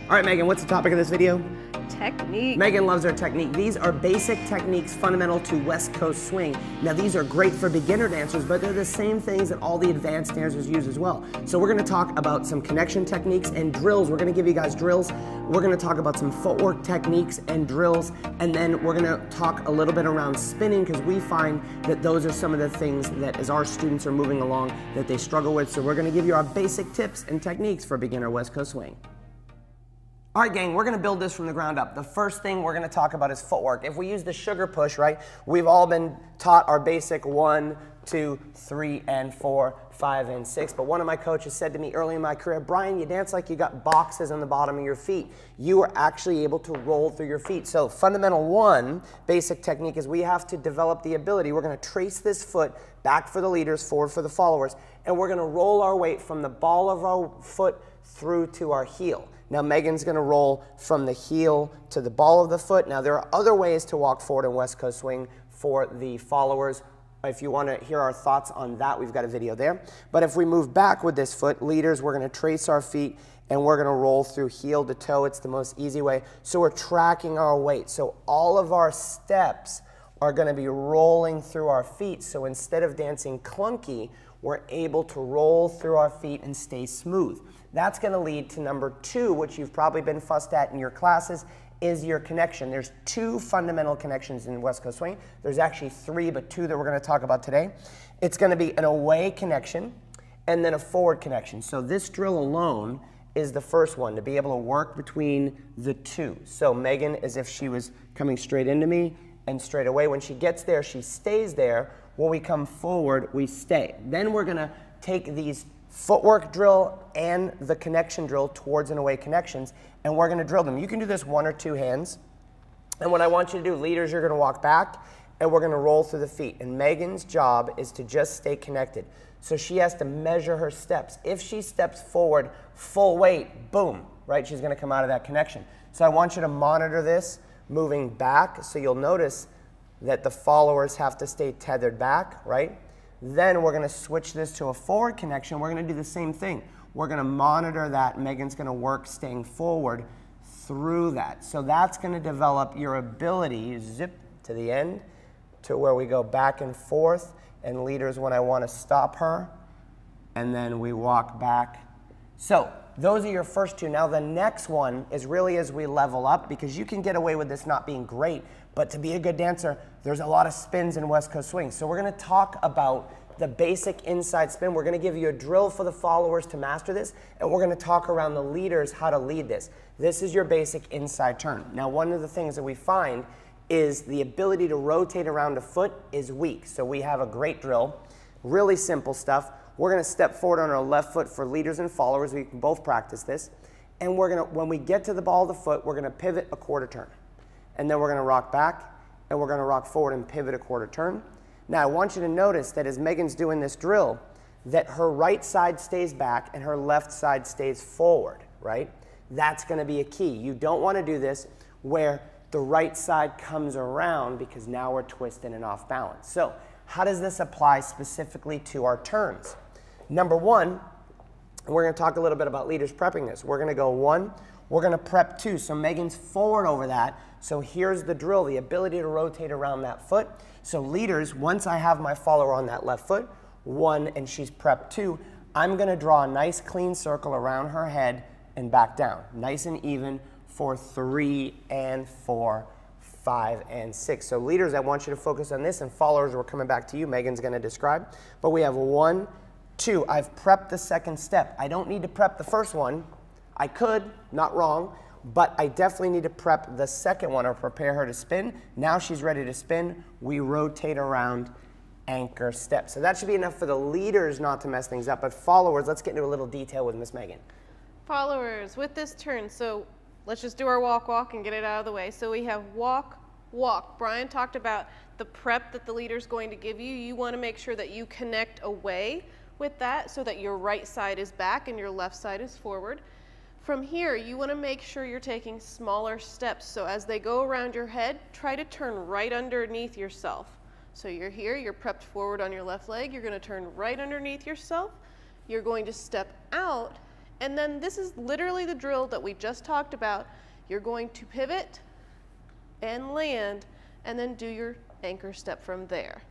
All right, Megan, what's the topic of this video? Technique. Megan loves our technique. These are basic techniques fundamental to West Coast swing. Now, these are great for beginner dancers, but they're the same things that all the advanced dancers use as well. So we're gonna talk about some connection techniques and drills. We're gonna give you guys drills. We're gonna talk about some footwork techniques and drills, and then we're gonna talk a little bit around spinning, because we find that those are some of the things that as our students are moving along that they struggle with. So we're gonna give you our basic tips and techniques for beginner West Coast swing. All right, gang, we're gonna build this from the ground up. The first thing we're gonna talk about is footwork. If we use the sugar push, right, we've all been taught our basic 1, 2, 3, and 4, 5, and 6. But one of my coaches said to me early in my career, Brian, you dance like you got boxes on the bottom of your feet. You are actually able to roll through your feet. So fundamental 1 basic technique is we have to develop the ability. We're gonna trace this foot back for the leaders, forward for the followers, and we're gonna roll our weight from the ball of our foot through to our heel. Now Megan's gonna roll from the heel to the ball of the foot. Now there are other ways to walk forward in West Coast swing for the followers. If you wanna hear our thoughts on that, we've got a video there. But if we move back with this foot, leaders, we're gonna trace our feet and we're gonna roll through heel to toe. It's the most easy way. So we're tracking our weight. So all of our steps are gonna be rolling through our feet. So instead of dancing clunky, we're able to roll through our feet and stay smooth. That's gonna lead to number 2, which you've probably been fussed at in your classes, is your connection. There's 2 fundamental connections in West Coast swing. There's actually 3, but 2 that we're gonna talk about today. It's gonna be an away connection and then a forward connection. So this drill alone is the first one, to be able to work between the 2. So Megan, as if she was coming straight into me and straight away. When she gets there, she stays there. When we come forward, we stay. Then we're gonna take these footwork drill and the connection drill towards and away connections, and we're gonna drill them. You can do this 1 or 2 hands. And what I want you to do, leaders, you're gonna walk back and we're gonna roll through the feet. And Megan's job is to just stay connected. So she has to measure her steps. If she steps forward, full weight, boom, right? She's gonna come out of that connection. So I want you to monitor this moving back. So you'll notice that the followers have to stay tethered back, right? Then we're gonna switch this to a forward connection. We're gonna do the same thing. We're gonna monitor that. Megan's gonna work staying forward through that. So that's gonna develop your ability, zip to the end, to where we go back and forth. And leaders, when I wanna stop her, and then we walk back. So those are your first 2. Now the next one is really as we level up, because you can get away with this not being great, but to be a good dancer, there's a lot of spins in West Coast swing. So we're gonna talk about the basic inside spin. We're gonna give you a drill for the followers to master this, and we're gonna talk around the leaders how to lead this. This is your basic inside turn. Now one of the things that we find is the ability to rotate around a foot is weak. So we have a great drill, really simple stuff. We're gonna step forward on our left foot for leaders and followers. We can both practice this. And we're gonna, when we get to the ball of the foot, we're gonna pivot a quarter turn. And then we're gonna rock back, and we're gonna rock forward and pivot a quarter turn. Now I want you to notice that as Megan's doing this drill, that her right side stays back and her left side stays forward, right? That's gonna be a key. You don't wanna do this where the right side comes around, because now we're twisting and off balance. So how does this apply specifically to our turns? Number 1, we're gonna talk a little bit about leaders prepping this. We're gonna go 1, we're gonna prep 2. So Megan's forward over that. So here's the drill, the ability to rotate around that foot. So leaders, once I have my follower on that left foot, 1, and she's prepped 2, I'm gonna draw a nice clean circle around her head and back down. Nice and even for 3 and 4, 5 and 6. So leaders, I want you to focus on this, and followers, we're coming back to you. Megan's gonna describe. But we have 1, 2. I've prepped the second step. I don't need to prep the first one. I could, not wrong, but I definitely need to prep the second one or prepare her to spin. Now she's ready to spin. We rotate around, anchor step. So that should be enough for the leaders not to mess things up. But followers, let's get into a little detail with Miss Megan. Followers, with this turn, so let's just do our walk, walk, and get it out of the way. So we have walk, walk. Brian talked about the prep that the leader's going to give you. You want to make sure that you connect away with that so that your right side is back and your left side is forward. From here, you want to make sure you're taking smaller steps. So as they go around your head, try to turn right underneath yourself. So you're here, you're prepped forward on your left leg, you're going to turn right underneath yourself. You're going to step out And then this is literally the drill that we just talked about. You're going to pivot and land, and then do your anchor step from there.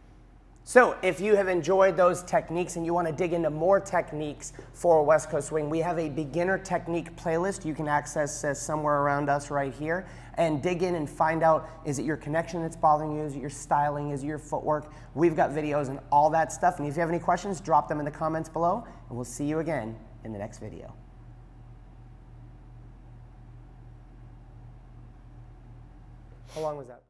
So if you have enjoyed those techniques and you want to dig into more techniques for West Coast Swing, we have a beginner technique playlist you can access somewhere around us right here, and dig in and find out, is it your connection that's bothering you, is it your styling, is it your footwork? We've got videos and all that stuff, and if you have any questions, drop them in the comments below, and we'll see you again in the next video. How long was that?